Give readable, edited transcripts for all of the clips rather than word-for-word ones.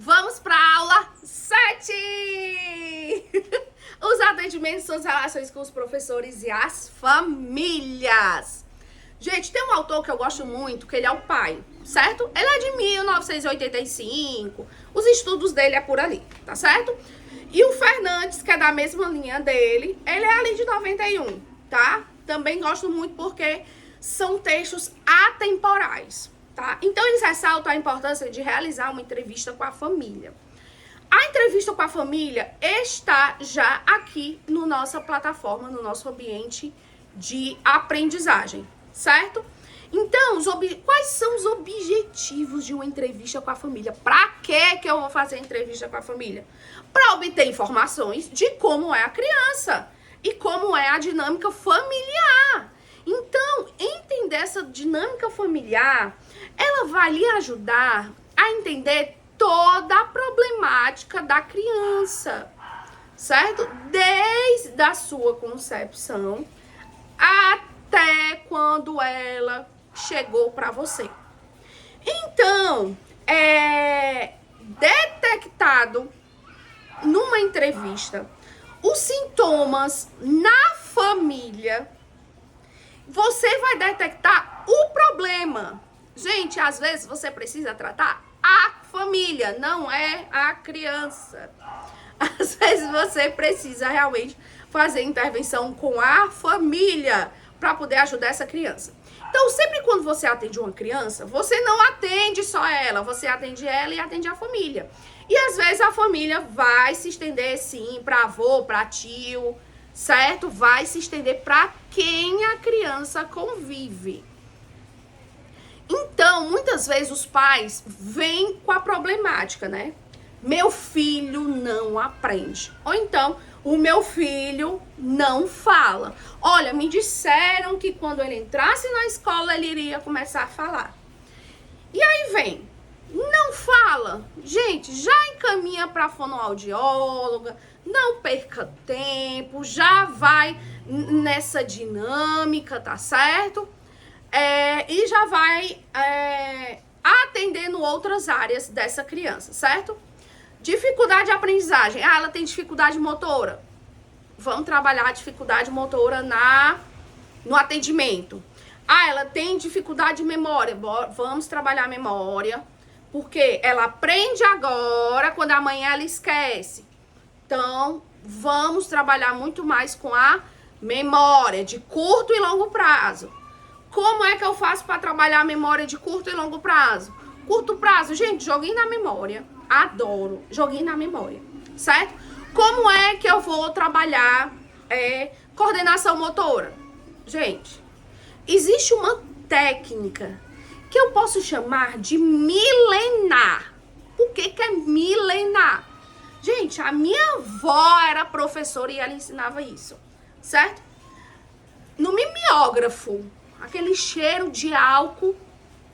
Vamos para a aula 7! Os atendimentos são as relações com os professores e as famílias. Gente, tem um autor que eu gosto muito, que ele é o pai, certo? Ele é de 1985, os estudos dele é por ali, tá certo? E o Fernandes, que é da mesma linha dele, ele é ali de 91, tá? Também gosto muito porque são textos atemporais, tá? Então, eles ressaltam a importância de realizar uma entrevista com a família. A entrevista com a família está já aqui na nossa plataforma, no nosso ambiente de aprendizagem, certo? Então, quais são os objetivos de uma entrevista com a família? Para que eu vou fazer a entrevista com a família? Para obter informações de como é a criança e como é a dinâmica familiar. Então, entender essa dinâmica familiar, ela vai lhe ajudar a entender toda a problemática da criança, certo? Desde a sua concepção até quando ela chegou para você. Então, detectado numa entrevista os sintomas na família, você vai detectar o problema. Gente, às vezes você precisa tratar a família, não é a criança. Às vezes você precisa realmente fazer intervenção com a família para poder ajudar essa criança. Então, sempre quando você atende uma criança, você não atende só ela, você atende ela e atende a família. E às vezes a família vai se estender sim para avô, para tio, certo? Vai se estender para quem a criança convive. Então, muitas vezes os pais vêm com a problemática, né? Meu filho não aprende. Ou então, o meu filho não fala. Olha, me disseram que quando ele entrasse na escola, ele iria começar a falar. E aí vem, não fala. Gente, já encaminha para a fonoaudióloga, não perca tempo, já vai nessa dinâmica, tá certo? E já vai atendendo outras áreas dessa criança, certo? Dificuldade de aprendizagem. Ah, ela tem dificuldade motora. Vamos trabalhar a dificuldade motora no atendimento. Ah, ela tem dificuldade de memória. Vamos trabalhar a memória. Porque ela aprende agora, quando amanhã ela esquece. Então, vamos trabalhar muito mais com a memória de curto e longo prazo. Como é que eu faço para trabalhar a memória de curto e longo prazo? Curto prazo, gente, joguinho na memória. Adoro joguinho na memória, certo? Como é que eu vou trabalhar coordenação motora? Gente, existe uma técnica que eu posso chamar de milenar. O que é milenar? Gente, a minha avó era professora e ela ensinava isso, certo? No mimeógrafo, aquele cheiro de álcool,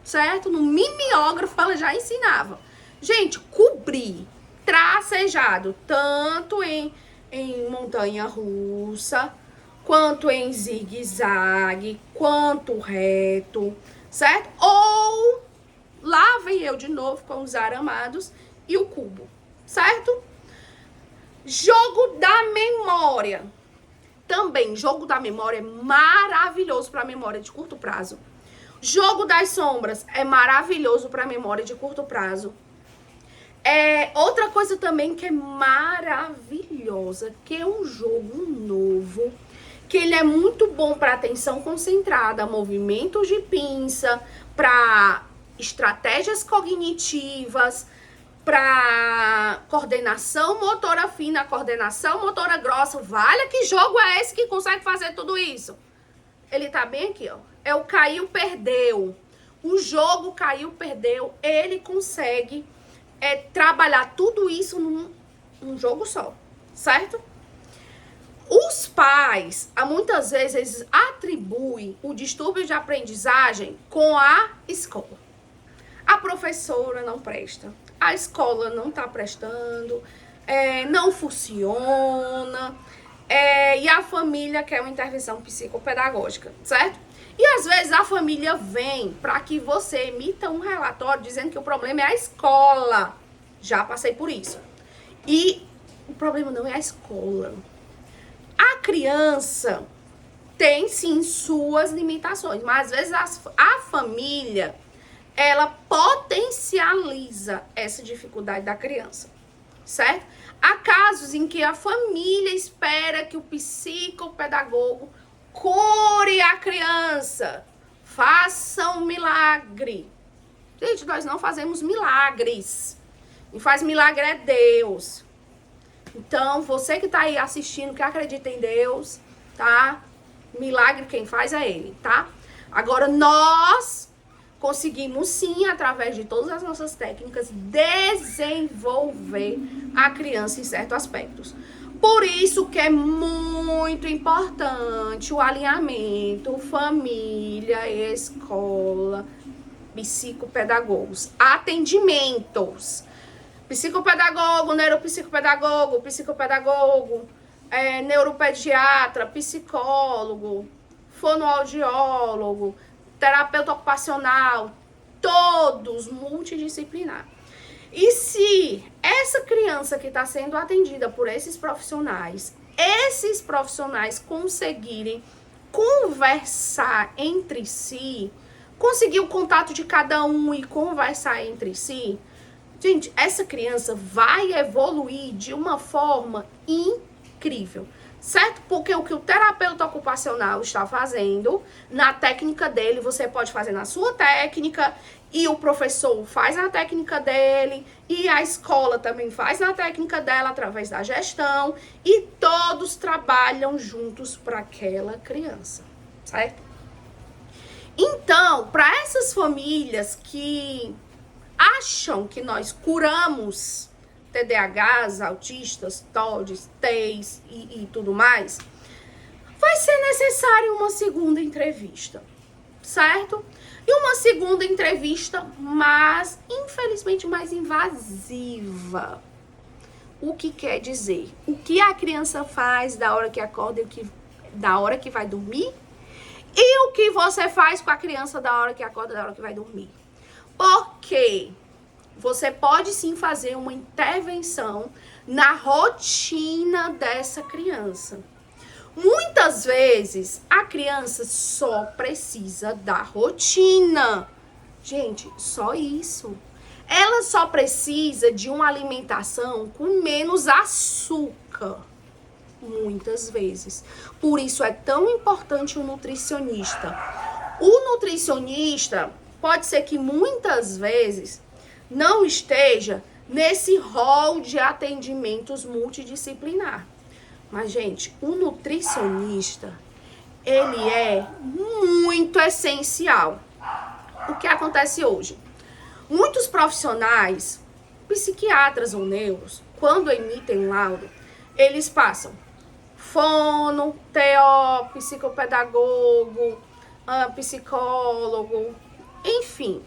certo? No mimeógrafo ela já ensinava. Gente, cobrir, tracejado, tanto em montanha-russa, quanto em zigue-zague, quanto reto, certo? Ou lá vem eu de novo com os aramados e o cubo, certo? Jogo da memória. Também, jogo da memória é maravilhoso para a memória de curto prazo. Jogo das sombras é maravilhoso para a memória de curto prazo. Outra coisa também que é maravilhosa, que é um jogo novo, que ele é muito bom para atenção concentrada, movimentos de pinça, para estratégias cognitivas, para coordenação motora fina, coordenação motora grossa. Vale, que jogo é esse que consegue fazer tudo isso? Ele tá bem aqui, ó. É o caiu, perdeu. O jogo caiu, perdeu. Ele consegue trabalhar tudo isso num jogo só, certo? Os pais, muitas vezes, eles atribuem o distúrbio de aprendizagem com a escola. A professora não presta, a escola não tá prestando, não funciona, e a família quer uma intervenção psicopedagógica, certo? E às vezes a família vem para que você emita um relatório dizendo que o problema é a escola. Já passei por isso. E o problema não é a escola. A criança tem sim suas limitações, mas às vezes a família, ela potencializa essa dificuldade da criança, certo? Há casos em que a família espera que o psicopedagogo cure a criança, faça um milagre. Gente, nós não fazemos milagres. Quem faz milagre é Deus. Então, você que tá aí assistindo, que acredita em Deus, tá? Milagre quem faz é Ele, tá? Agora, nós conseguimos sim, através de todas as nossas técnicas, desenvolver a criança em certos aspectos. Por isso que é muito importante o alinhamento família, escola, psicopedagogos, atendimentos. Psicopedagogo, neuropsicopedagogo, psicopedagogo, neuropediatra, psicólogo, fonoaudiólogo, terapeuta ocupacional, todos multidisciplinar. E se essa criança que está sendo atendida por esses profissionais conseguirem conversar entre si, conseguir o contato de cada um e conversar entre si, gente, essa criança vai evoluir de uma forma incrível, certo? Porque o que o terapeuta ocupacional está fazendo, na técnica dele, você pode fazer na sua técnica, e o professor faz na técnica dele, e a escola também faz na técnica dela, através da gestão, e todos trabalham juntos para aquela criança, certo? Então, para essas famílias que acham que nós curamos TDAHs, autistas, TODs, TEIs e tudo mais, vai ser necessário uma segunda entrevista, certo? E uma segunda entrevista, mas infelizmente mais invasiva. O que quer dizer? O que a criança faz da hora que acorda e da hora que vai dormir? E o que você faz com a criança da hora que acorda e da hora que vai dormir? Porque você pode sim fazer uma intervenção na rotina dessa criança. Muitas vezes a criança só precisa da rotina. Gente, só isso. Ela só precisa de uma alimentação com menos açúcar. Muitas vezes. Por isso é tão importante o nutricionista. O nutricionista pode ser que muitas vezes não esteja nesse rol de atendimentos multidisciplinar. Mas, gente, o nutricionista, ele é muito essencial. O que acontece hoje? Muitos profissionais, psiquiatras ou neuros, quando emitem laudo, eles passam fono, TO, psicopedagogo, psicólogo, enfim.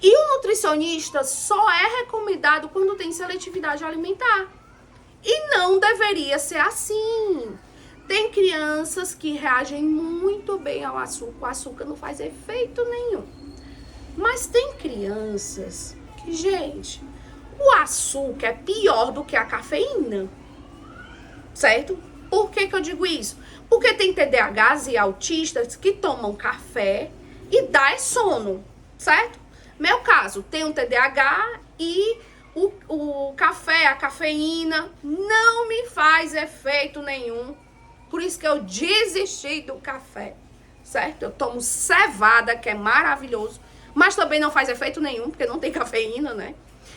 E o nutricionista só é recomendado quando tem seletividade alimentar. E não deveria ser assim. Tem crianças que reagem muito bem ao açúcar. O açúcar não faz efeito nenhum. Mas tem crianças que, gente, o açúcar é pior do que a cafeína. Certo? Por que eu digo isso? Porque tem TDAHs e autistas que tomam café e dá sono. Certo? Meu caso, tem um TDAH e o café, a cafeína, não me faz efeito nenhum. Por isso que eu desisti do café, certo? Eu tomo cevada, que é maravilhoso, mas também não faz efeito nenhum, porque não tem cafeína, né?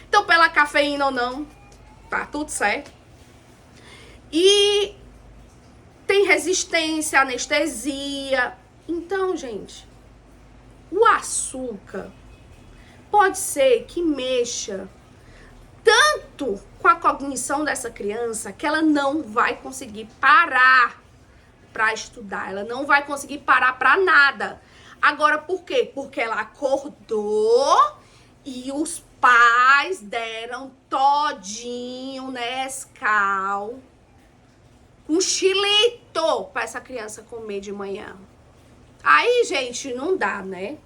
Então, pela cafeína ou não, tá tudo certo. E tem resistência, anestesia. Então, gente, o açúcar pode ser que mexa tanto com a cognição dessa criança que ela não vai conseguir parar para estudar, ela não vai conseguir parar para nada. Agora, por quê? Porque ela acordou e os pais deram todinho Nescau com xilito para essa criança comer de manhã. Aí, gente, não dá, né?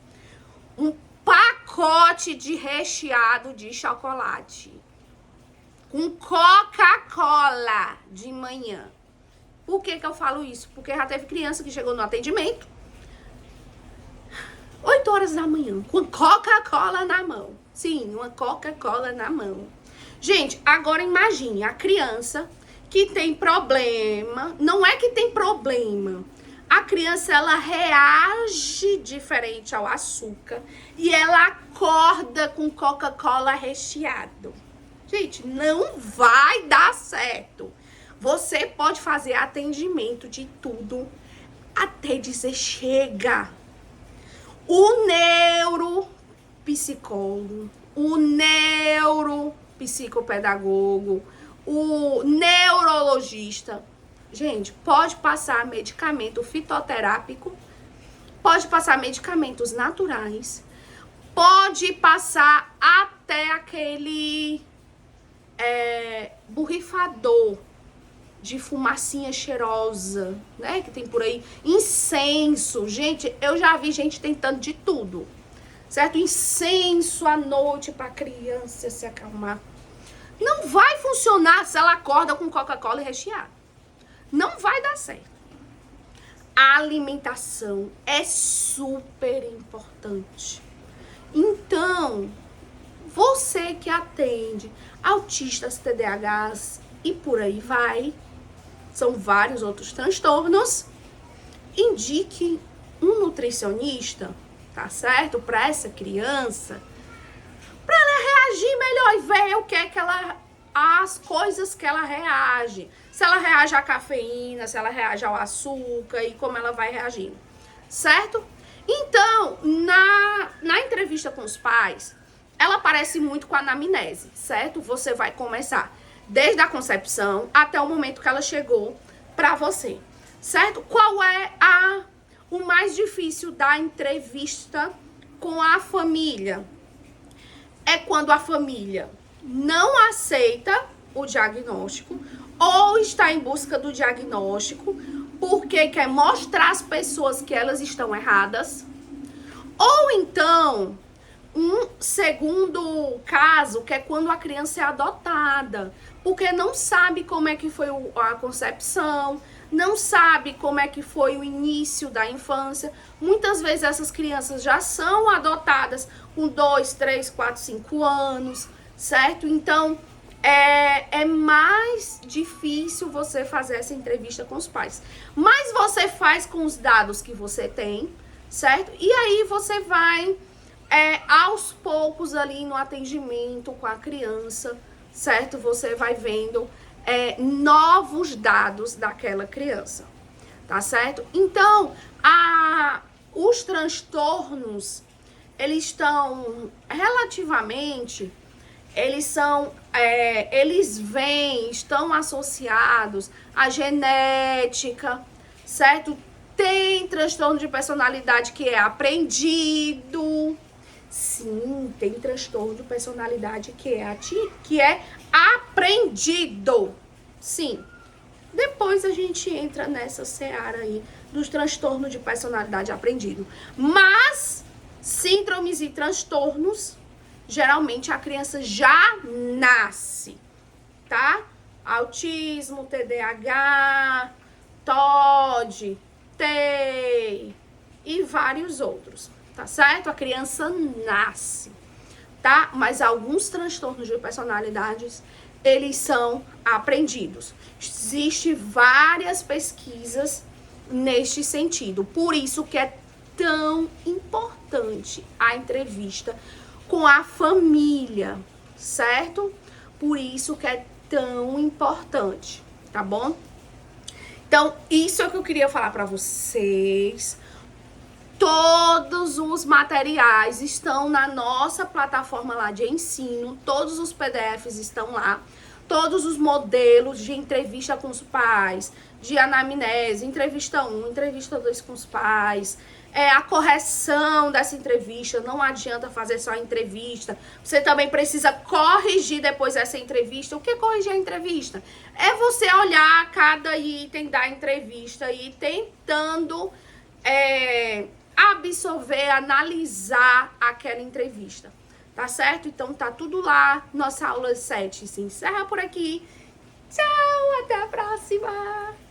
Um pacote pacote de recheado de chocolate com Coca-Cola de manhã. Por que que eu falo isso? Porque já teve criança que chegou no atendimento 8 horas da manhã, com Coca-Cola na mão. Sim, uma Coca-Cola na mão. Gente, agora imagine a criança que tem problema. Não é que tem problema. A criança, ela reage diferente ao açúcar e ela acorda com Coca-Cola recheado. Gente, não vai dar certo. Você pode fazer atendimento de tudo até dizer chega. O neuropsicólogo, o neuropsicopedagogo, o neurologista, gente, pode passar medicamento fitoterápico, pode passar medicamentos naturais, pode passar até aquele borrifador de fumacinha cheirosa, né, que tem por aí, incenso. Gente, eu já vi gente tentando de tudo, certo? Incenso à noite para criança se acalmar. Não vai funcionar se ela acorda com Coca-Cola recheada. Não vai dar certo. A alimentação é super importante. Então, você que atende autistas, TDAHs e por aí vai, são vários outros transtornos, indique um nutricionista, tá certo? Para essa criança, para ela reagir melhor e ver o que é que ela, as coisas que ela reage. Se ela reage à cafeína, se ela reage ao açúcar e como ela vai reagindo, certo? Então, na entrevista com os pais, ela parece muito com a anamnese, certo? Você vai começar desde a concepção até o momento que ela chegou para você, certo? Qual é o mais difícil da entrevista com a família? É quando a família não aceita o diagnóstico ou está em busca do diagnóstico porque quer mostrar às pessoas que elas estão erradas, ou então um segundo caso, que é quando a criança é adotada, porque não sabe como é que foi a concepção, não sabe como é que foi o início da infância. Muitas vezes essas crianças já são adotadas com 2, 3, 4, 5 anos, certo? Então, é mais difícil você fazer essa entrevista com os pais. Mas você faz com os dados que você tem, certo? E aí você vai aos poucos ali no atendimento com a criança, certo? Você vai vendo novos dados daquela criança, tá certo? Então, os transtornos, eles estão relativamente, estão associados à genética, certo? Tem transtorno de personalidade que é aprendido. Sim, tem transtorno de personalidade que é aprendido. Sim. Depois a gente entra nessa seara aí dos transtornos de personalidade aprendido. Mas síndromes e transtornos, geralmente a criança já nasce, tá? Autismo, TDAH, TOD, TEI e vários outros, tá certo? A criança nasce, tá? Mas alguns transtornos de personalidades, eles são aprendidos. Existem várias pesquisas neste sentido. Por isso que é tão importante a entrevista com a família, certo? Por isso que é tão importante, tá bom? Então, isso é o que eu queria falar para vocês. Todos os materiais estão na nossa plataforma lá de ensino, todos os PDFs estão lá, todos os modelos de entrevista com os pais, de anamnese, entrevista 1, entrevista 2 com os pais, a correção dessa entrevista. Não adianta fazer só a entrevista, você também precisa corrigir depois essa entrevista. O que é corrigir a entrevista? É você olhar cada item da entrevista e tentando absorver, analisar aquela entrevista. Tá certo? Então tá tudo lá. Nossa aula 7 se encerra por aqui. Tchau, até a próxima!